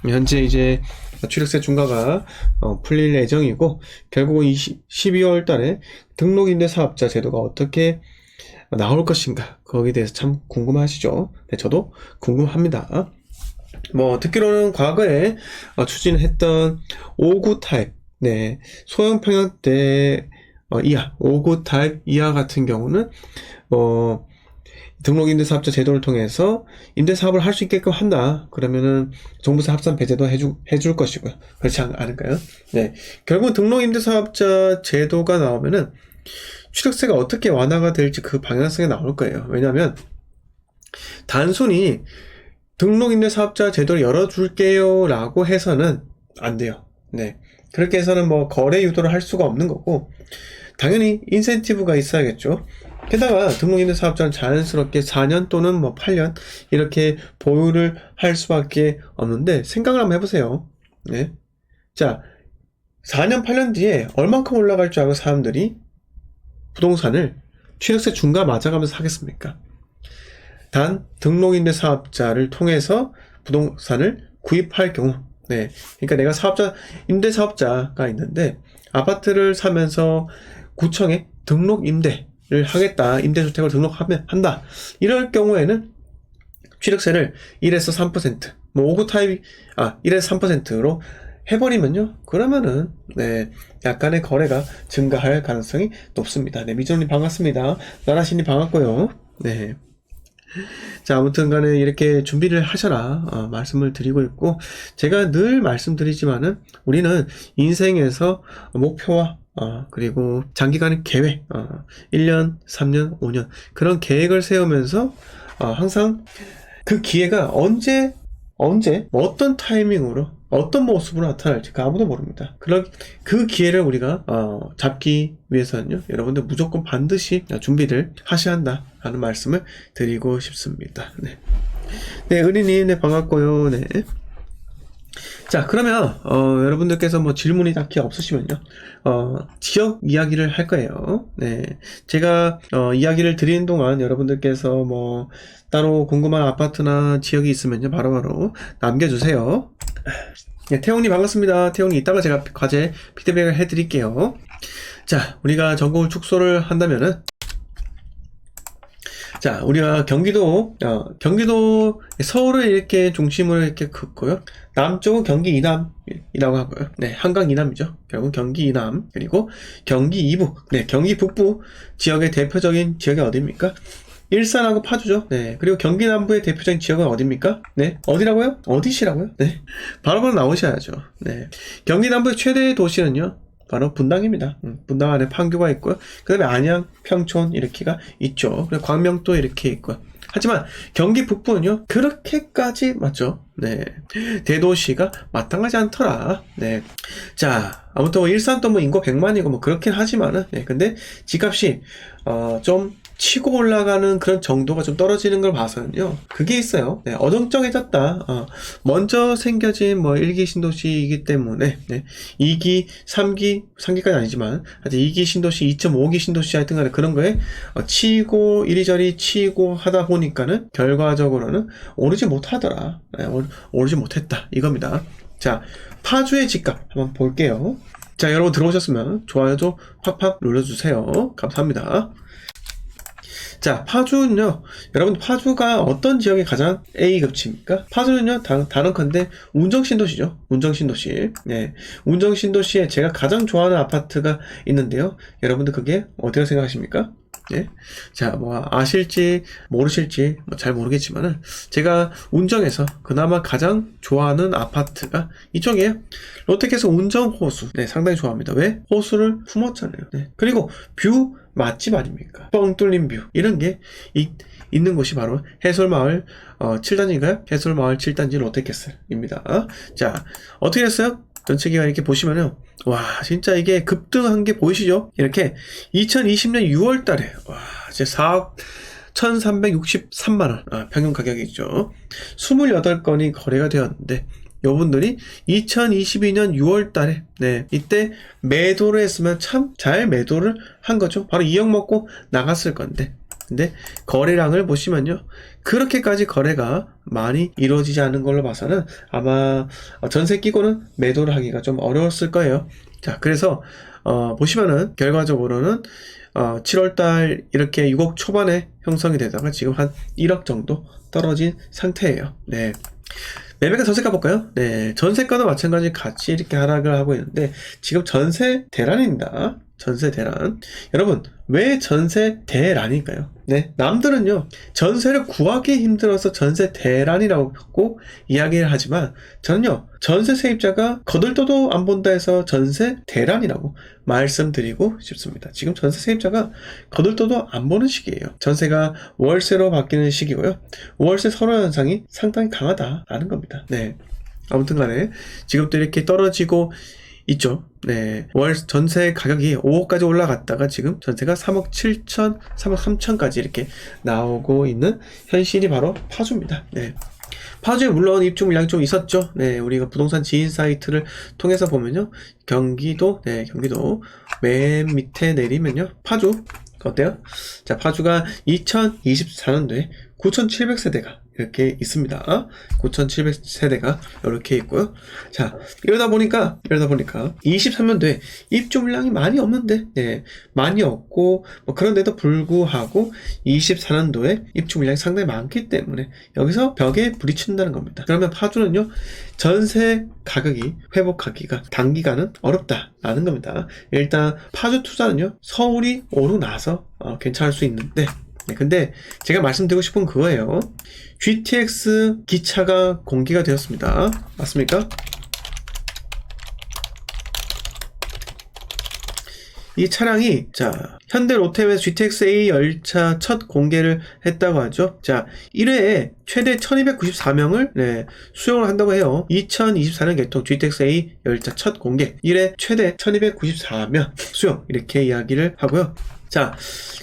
현재 이제 취득세 중과가 풀릴 예정이고, 결국은 12월 달에 등록임대사업자 제도가 어떻게 나올 것인가, 거기에 대해서 참 궁금하시죠? 네, 저도 궁금합니다. 뭐 듣기로는 과거에 추진했던 5구 타입, 네, 소형 평형대 이하, 5구 타입 이하 같은 경우는 등록임대사업자 제도를 통해서 임대사업을 할 수 있게끔 한다. 그러면은 종부세 합산 배제도 해줄 것이고요. 그렇지 않을까요? 네, 결국 등록임대사업자 제도가 나오면은 취득세가 어떻게 완화가 될지 그 방향성이 나올 거예요. 왜냐하면 단순히 등록임대사업자 제도를 열어줄게요 라고 해서는 안 돼요. 네, 그렇게 해서는 뭐 거래 유도를 할 수가 없는 거고, 당연히 인센티브가 있어야겠죠. 게다가 등록임대사업자는 자연스럽게 4년 또는 뭐 8년 이렇게 보유를 할 수밖에 없는데, 생각을 한번 해보세요. 네, 자, 4년 8년 뒤에 얼만큼 올라갈 줄 알고 사람들이 부동산을 취득세 중과 맞아가면서 하겠습니까? 단 등록임대사업자를 통해서 부동산을 구입할 경우, 네, 그러니까 내가 임대사업자가 있는데 아파트를 사면서 구청에 등록임대를 하겠다, 임대주택을 한다, 이럴 경우에는 취득세를 1에서 3%, 뭐 5구 타입 1에서 3%로 해버리면요, 그러면은 네, 약간의 거래가 증가할 가능성이 높습니다. 네, 미조님 반갑습니다. 나라신님 반갑고요. 네, 자, 아무튼 간에 이렇게 준비를 하셔라 말씀을 드리고 있고, 제가 늘 말씀드리지만은 우리는 인생에서 목표와 그리고 장기간의 계획, 1년, 3년, 5년 그런 계획을 세우면서 항상 그 기회가 언제 어떤 타이밍으로 어떤 모습으로 나타날지 아무도 모릅니다. 그 기회를 우리가 잡기 위해서는요, 여러분들 무조건 반드시 준비를 하셔야 한다 하는 말씀을 드리고 싶습니다. 네, 네, 은희님, 네, 반갑고요. 네. 자, 그러면 여러분들께서 뭐 질문이 딱히 없으시면요, 지역 이야기를 할 거예요. 네, 제가 이야기를 드리는 동안 여러분들께서 뭐 따로 궁금한 아파트나 지역이 있으면요, 바로바로 남겨주세요. 네, 태용님 반갑습니다. 태용님, 이따가 제가 과제 피드백을 해드릴게요. 자, 우리가 전국을 축소를 한다면은, 자, 우리가 경기도 서울을 이렇게 중심으로 이렇게 긋고요, 남쪽은 경기 이남이라고 하고요. 네, 한강 이남이죠. 결국 경기 이남, 그리고 경기 이북, 네, 경기 북부 지역의 대표적인 지역이 어디입니까? 일산하고 파주죠. 네, 그리고 경기 남부의 대표적인 지역은 어디입니까? 네, 어디라고요? 어디시라고요? 네, 바로 나오셔야죠. 네, 경기 남부의 최대 도시는요, 바로 분당입니다. 분당 안에 판교가 있고요. 그 다음에 안양, 평촌 이렇게가 있죠. 그리고 광명도 이렇게 있고요. 하지만 경기 북부는요, 그렇게까지 맞죠? 네, 대도시가 마땅하지 않더라. 네, 자, 아무튼 일산도 뭐 인구 100만이고 뭐 그렇긴 하지만은, 네, 근데 집값이 좀 치고 올라가는 그런 정도가 좀 떨어지는 걸 봐서는요, 그게 있어요. 네, 어정쩡해졌다. 먼저 생겨진 뭐 1기 신도시이기 때문에, 네, 2기, 3기까지 아니지만 하여튼 2기 신도시, 2.5기 신도시 하여튼 간에 그런 거에 치고 이리저리 치고 하다 보니까는 결과적으로는 오르지 못하더라. 네, 오르지 못했다 이겁니다. 자, 파주의 집값 한번 볼게요. 자, 여러분 들어오셨으면 좋아요도 팍팍 눌러주세요. 감사합니다. 자, 파주는요, 여러분 파주가 어떤 지역이 가장 A급치입니까? 파주는요, 단언컨대 운정신도시죠. 운정신도시. 네, 운정신도시에 제가 가장 좋아하는 아파트가 있는데요, 여러분들 그게 어떻게 생각하십니까? 네, 자, 뭐 아실지 모르실지 뭐 잘 모르겠지만은 제가 운정에서 그나마 가장 좋아하는 아파트가 이쪽이에요. 롯데캐슬 운정호수. 네, 상당히 좋아합니다. 왜? 호수를 품었잖아요. 네, 그리고 뷰 맛집 아닙니까? 뻥 뚫린 뷰, 이런 게 있는 곳이 바로 해솔마을 7단지인가요? 해솔마을 7단지 롯데캐슬입니다. 자, 어떻게 됐어요? 전체 기간 이렇게 보시면은, 와, 진짜 이게 급등한 게 보이시죠? 이렇게 2020년 6월 달에 와, 이제 4억 1363만원 평균 가격이죠. 28건이 거래가 되었는데, 여러분들이 2022년 6월 달에, 네, 이때 매도를 했으면 참 잘 매도를 한 거죠. 바로 2억 먹고 나갔을 건데, 근데 거래량을 보시면요, 그렇게까지 거래가 많이 이루어지지 않은 걸로 봐서는 아마 전세 끼고는 매도를 하기가 좀 어려웠을 거예요. 자, 그래서 보시면은 결과적으로는 7월달 이렇게 6억 초반에 형성이 되다가 지금 한 1억 정도 떨어진 상태예요. 네. 매매가 전세 가볼까요? 네, 전세가도 마찬가지 같이 이렇게 하락을 하고 있는데 지금 전세 대란입니다. 전세 대란. 여러분, 왜 전세 대란일까요? 네, 남들은요 전세를 구하기 힘들어서 전세 대란이라고 이야기를 하지만 저는요 전세 세입자가 거들떠도 안 본다 해서 전세 대란이라고 말씀드리고 싶습니다. 지금 전세 세입자가 거들떠도 안 보는 시기예요. 전세가 월세로 바뀌는 시기고요. 월세 선호 현상이 상당히 강하다라는 겁니다. 네, 아무튼 간에 지금도 이렇게 떨어지고 있죠. 네. 월 전세 가격이 5억까지 올라갔다가 지금 전세가 3억 7천, 3억 3천까지 이렇게 나오고 있는 현실이 바로 파주입니다. 네. 파주에 물론 입주 물량이 좀 있었죠. 네. 우리가 부동산 지인 사이트를 통해서 보면요. 경기도, 네. 경기도 맨 밑에 내리면요. 파주. 어때요? 자, 파주가 2024년도에 9,700세대가 이렇게 있습니다. 9,700세대가 이렇게 있고요. 자, 이러다 보니까 23년도에 입주 물량이 많이 없는데, 네, 많이 없고, 그런데도 불구하고 24년도에 입주 물량이 상당히 많기 때문에 여기서 벽에 부딪힌다는 겁니다. 그러면 파주는요, 전세 가격이 회복하기가 단기간은 어렵다라는 겁니다. 일단 파주 투자는요, 서울이 오르고 나서 괜찮을 수 있는데, 네, 근데 제가 말씀드리고 싶은 그거예요. GTX 기차가 공개가 되었습니다. 맞습니까? 이 차량이 자 현대 롯데에서 GTX-A 열차 첫 공개를 했다고 하죠. 자 1회에 최대 1294명을 네, 수용을 한다고 해요. 2024년 개통 GTX-A 열차 첫 공개 1회 최대 1294명 수용 이렇게 이야기를 하고요. 자,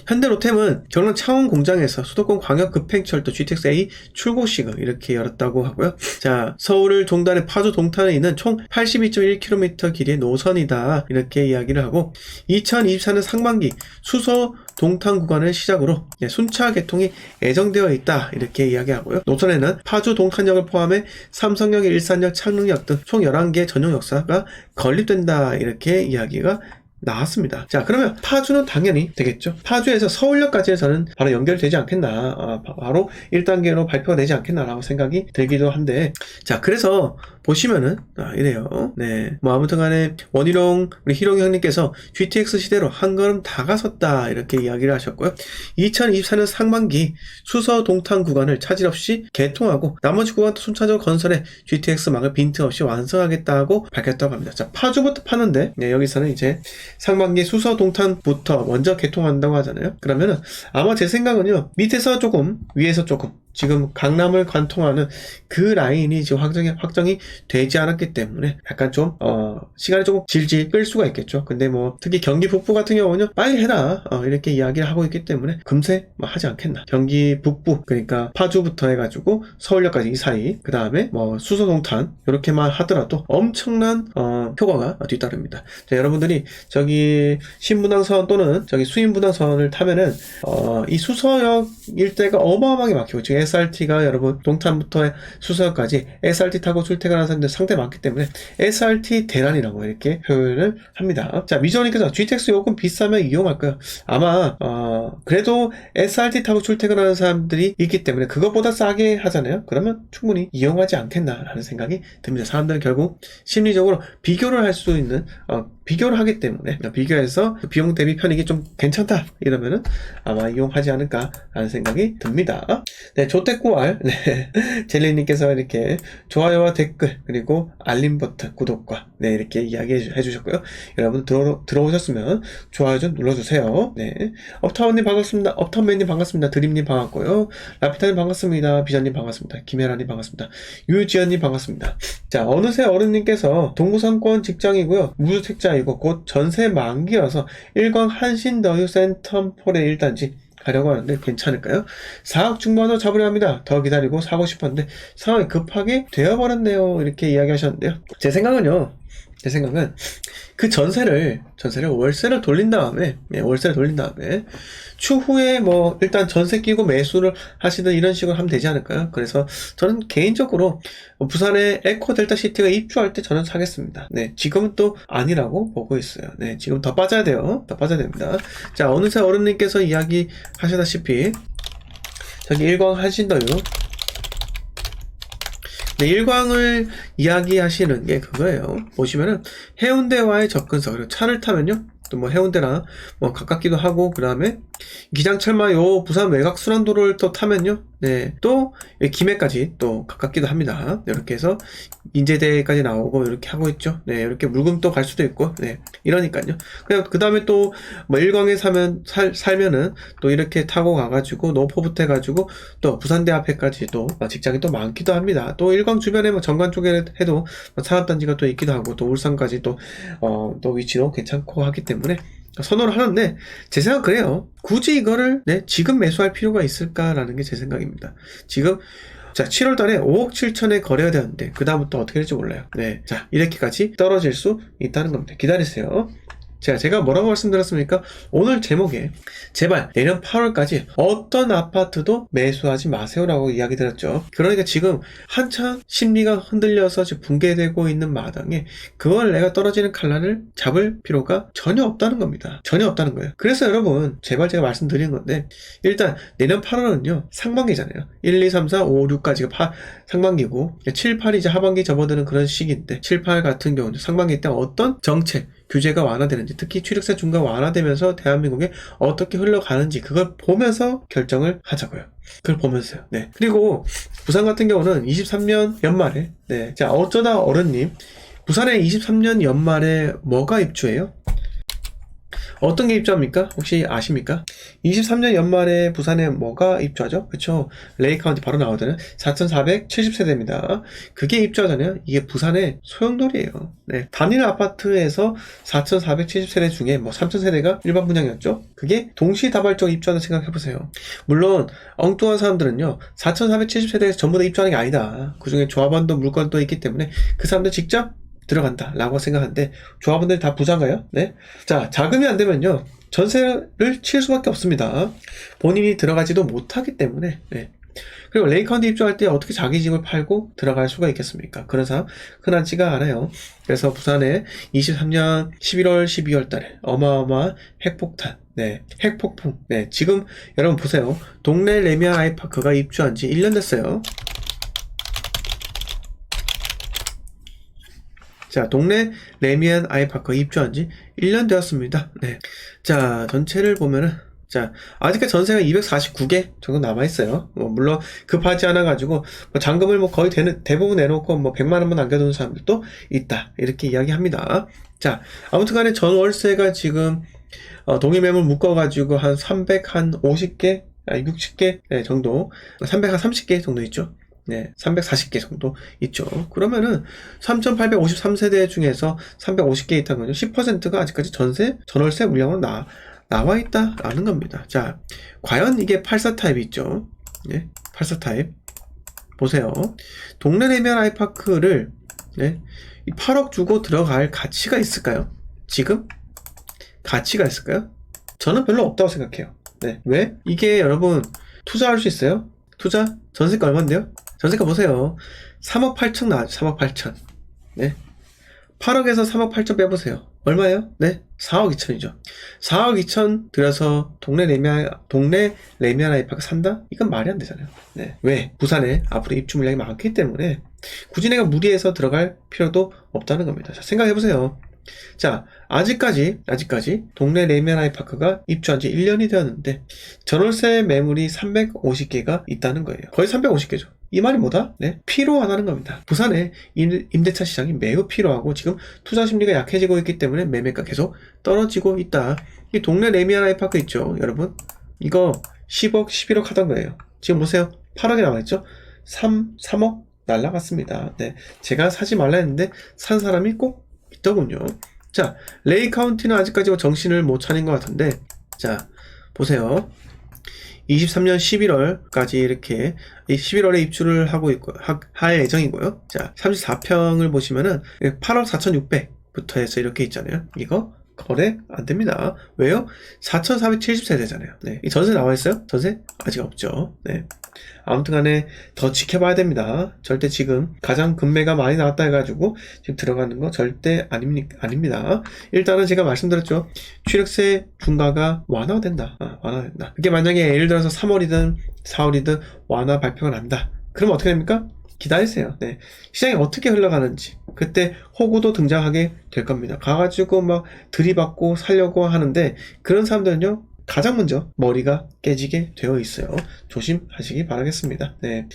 현대 로템은 경남 창원 공장에서 수도권 광역급행철도 GTX-A 출고식을 이렇게 열었다고 하고요. 자, 서울을 종단해 파주 동탄에 있는 총 82.1km 길이의 노선이다 이렇게 이야기를 하고 2024년 상반기 수서 동탄 구간을 시작으로 순차 개통이 예정되어 있다 이렇게 이야기하고요. 노선에는 파주 동탄역을 포함해 삼성역, 일산역, 창릉역 등 총 11개 전용 역사가 건립된다 이렇게 이야기가 나왔습니다. 자, 그러면 파주는 당연히 되겠죠. 파주에서 서울역까지는 바로 연결되지 않겠나, 바로 1단계로 발표가 되지 않겠나라고 생각이 들기도 한데, 자, 그래서 보시면은 이래요. 네, 뭐 아무튼 간에 원희룡 우리 희룡 형님께서 GTX 시대로 한 걸음 다가섰다 이렇게 이야기를 하셨고요. 2024년 상반기 수서 동탄 구간을 차질 없이 개통하고 나머지 구간도 순차적으로 건설해 GTX망을 빈틈없이 완성하겠다고 밝혔다고 합니다. 자, 파주부터 파는데 네, 여기서는 이제 상반기 수서 동탄부터 먼저 개통한다고 하잖아요. 그러면은 아마 제 생각은요, 밑에서 조금 위에서 조금 지금 강남을 관통하는 그 라인이 지금 확정이 되지 않았기 때문에 약간 좀 시간이 조금 질질 끌 수가 있겠죠. 근데 뭐 특히 경기 북부 같은 경우는 빨리 해라 이렇게 이야기를 하고 있기 때문에 금세 뭐 하지 않겠나. 경기 북부 그러니까 파주부터 해가지고 서울역까지 이 사이 그 다음에 뭐 수서동탄 이렇게만 하더라도 엄청난 효과가 뒤따릅니다. 자, 여러분들이 저기 신분당선 또는 저기 수인분당선을 타면은 이 수서역 일대가 어마어마하게 막히고 지금 SRT가 여러분 동탄부터 수서역까지 SRT 타고 출퇴근하는 사람들 상당히 많기 때문에 SRT 대란이라고 이렇게 표현을 합니다. 자, 미정님께서 GTX 요금 비싸면 이용할까요? 아마 그래도 SRT 타고 출퇴근하는 사람들이 있기 때문에 그것보다 싸게 하잖아요. 그러면 충분히 이용하지 않겠나라는 생각이 듭니다. 사람들은 결국 심리적으로 비교를 할 수 있는 비교를 하기 때문에 비교해서 비용 대비 편익이 좀 괜찮다 이러면은 아마 이용하지 않을까라는 생각이 듭니다. 네, 조태꾸알 네, 젤리님께서 이렇게 좋아요와 댓글 그리고 알림 버튼 구독과 네 이렇게 이야기해 주셨고요. 여러분 들어오셨으면 좋아요 좀 눌러주세요. 네, 업타운님 반갑습니다. 업타운맨님 반갑습니다. 드림님 반갑고요. 라피타님 반갑습니다. 비자님 반갑습니다. 김혜라님 반갑습니다. 유지연님 반갑습니다. 자, 어느새 어른님께서 동부상권 직장이고요. 무주택자이고 곧 전세 만기라서 일광 한신더휴 센텀폴의 1단지 가려고 하는데 괜찮을까요? 4억 중반으로 잡으려 합니다. 더 기다리고 사고 싶었는데 상황이 급하게 되어버렸네요. 이렇게 이야기하셨는데요. 제 생각은요, 제 생각은 그 전세를 월세를 돌린 다음에, 추후에 뭐 일단 전세 끼고 매수를 하시든 이런 식으로 하면 되지 않을까요? 그래서 저는 개인적으로 부산에 에코델타시티가 입주할 때 저는 사겠습니다. 네, 지금은 또 아니라고 보고 있어요. 네, 지금 더 빠져야 돼요. 더 빠져야 됩니다. 자, 어느새 어른님께서 이야기 하시다시피 저기 일광 한신더유, 네, 일광을 이야기하시는 게 그거예요. 보시면은 해운대와의 접근성, 그리고 차를 타면요, 또 뭐 해운대랑 뭐 가깝기도 하고, 그 다음에 기장철마 요 부산 외곽 순환도로를 또 타면요, 네, 또 김해까지 또 가깝기도 합니다. 네, 이렇게 해서 인제대까지 나오고 이렇게 하고 있죠. 네, 이렇게 물금도 갈 수도 있고, 네, 이러니까요. 그냥 그 다음에 또 뭐 일광에 살면은 또 이렇게 타고 가가지고 노포부터 해가지고 또 부산대 앞에까지 또 직장이 또 많기도 합니다. 또 일광 주변에 뭐 정관 쪽에 해도 산업단지가 또 있기도 하고, 또 울산까지 또 위치도 괜찮고 하기 때문에 선호를 하는데, 제 생각 그래요. 굳이 이거를 지금 매수할 필요가 있을까라는 게 제 생각입니다. 지금 자, 7월 달에 5억 7천에 거래가 되었는데 그다음부터 어떻게 될지 몰라요. 네, 자, 이렇게까지 떨어질 수 있다는 겁니다. 기다리세요. 제가 뭐라고 말씀드렸습니까? 오늘 제목에 제발 내년 8월까지 어떤 아파트도 매수하지 마세요라고 이야기 드렸죠. 그러니까 지금 한창 심리가 흔들려서 지금 붕괴되고 있는 마당에 그걸 내가 떨어지는 칼날을 잡을 필요가 전혀 없다는 겁니다. 전혀 없다는 거예요. 그래서 여러분, 제발 제가 말씀드린 건데, 일단 내년 8월은요 상반기잖아요. 1, 2, 3, 4, 5, 6까지가 상반기고 7, 8이 이제 하반기 접어드는 그런 시기인데, 7, 8 같은 경우는 상반기 때 어떤 정책 규제가 완화되는지, 특히 취득세 중과 완화되면서 대한민국에 어떻게 흘러가는지 그걸 보면서 결정을 하자고요. 그걸 보면서요. 네. 그리고 부산 같은 경우는 23년 연말에, 네, 자, 어쩌다 어른님, 부산에 23년 연말에 뭐가 입주해요? 어떤 게 입주합니까? 혹시 아십니까? 23년 연말에 부산에 뭐가 입주하죠? 그쵸? 레이카운티 바로 나오잖아요. 4,470세대입니다. 그게 입주하잖아요. 이게 부산의 소용돌이에요. 네. 단일 아파트에서 4,470세대 중에 뭐 3,000세대가 일반 분양이었죠? 그게 동시다발적 입주하는 생각해보세요. 물론 엉뚱한 사람들은요, 4,470세대에서 전부 다 입주하는 게 아니다. 그 중에 조합원도 물건도 있기 때문에 그 사람들 직접 들어간다 라고 생각하는데, 조합원들 다 부자인가요? 네. 자, 자금이 안 되면요 전세를 칠 수밖에 없습니다. 본인이 들어가지도 못하기 때문에. 네. 그리고 레이카운티 입주할 때 어떻게 자기 집을 팔고 들어갈 수가 있겠습니까? 그런 사람 흔하지가 않아요. 그래서 부산에 23년 11월 12월 달에 어마어마한 핵폭탄, 네, 핵폭풍. 네, 지금 여러분 보세요. 동네 레미안 아이파크가 입주한 지 1년 됐어요. 자, 동네 레미안 아이파크 입주한 지 1년 되었습니다. 네. 자, 전체를 보면은, 자, 아직까지 전세가 249개 정도 남아있어요. 뭐, 물론 급하지 않아가지고, 뭐 잔금을 뭐 거의 대부분 내놓고 뭐 100만원만 남겨두는 사람들도 있다. 이렇게 이야기합니다. 자, 아무튼 간에 전월세가 지금, 동의매물 묶어가지고 한 350개, 60개 정도, 330개 정도 있죠. 네, 340개 정도 있죠. 그러면은 3,853세대 중에서 350개 있다는 거죠. 10%가 아직까지 전월세 물량으로 나와 있다라는 겁니다. 자, 과연 이게 84 타입이 있죠. 네, 84 타입. 보세요. 동네 레미안 아이파크를, 네, 8억 주고 들어갈 가치가 있을까요? 지금? 가치가 있을까요? 저는 별로 없다고 생각해요. 네, 왜? 이게 여러분, 투자할 수 있어요? 투자? 전세가 얼만데요? 전세가 보세요. 3억 8천 나왔죠. 3억 8천. 네. 8억에서 3억 8천 빼보세요. 얼마예요? 네. 4억 2천이죠. 4억 2천 들여서 동네 레미안 아이파크 산다? 이건 말이 안 되잖아요. 네. 왜? 부산에 앞으로 입주 물량이 많기 때문에 굳이 내가 무리해서 들어갈 필요도 없다는 겁니다. 자, 생각해보세요. 자, 아직까지 동네 레미안 아이파크가 입주한 지 1년이 되었는데 전월세 매물이 350개가 있다는 거예요. 거의 350개죠. 이 말이 뭐다? 네, 필요하다는 겁니다. 부산의 임대차 시장이 매우 필요하고 지금 투자 심리가 약해지고 있기 때문에 매매가 계속 떨어지고 있다. 이 동네 레미안 아이파크 있죠, 여러분? 이거 10억, 11억 하던 거예요. 지금 보세요. 8억이 나와있죠? 3억 날라갔습니다. 네, 제가 사지 말라 했는데 산 사람이 꼭 있더군요. 자, 레이 카운티는 아직까지 정신을 못 차린 것 같은데, 자, 보세요. 23년 11월까지 이렇게 11월에 입주를 하고 있고 할 예정이고요. 자, 34평을 보시면은 8억 4,600부터 해서 이렇게 있잖아요. 이거 거래 안 됩니다. 왜요? 4,470세대잖아요. 네. 이 전세 나와 있어요? 전세 아직 없죠. 네. 아무튼 간에 더 지켜봐야 됩니다. 절대 지금 가장 금매가 많이 나왔다 해가지고 지금 들어가는 거 절대 아닙니다. 일단은 제가 말씀드렸죠. 취득세 중과가 완화된다. 완화된다. 그게 만약에 예를 들어서 3월이든 4월이든 완화 발표가 난다. 그럼 어떻게 됩니까? 기다리세요. 네. 시장이 어떻게 흘러가는지 그때 호구도 등장하게 될 겁니다. 가가지고 막 들이받고 살려고 하는데 그런 사람들은요 가장 먼저 머리가 깨지게 되어 있어요. 조심하시기 바라겠습니다. 네.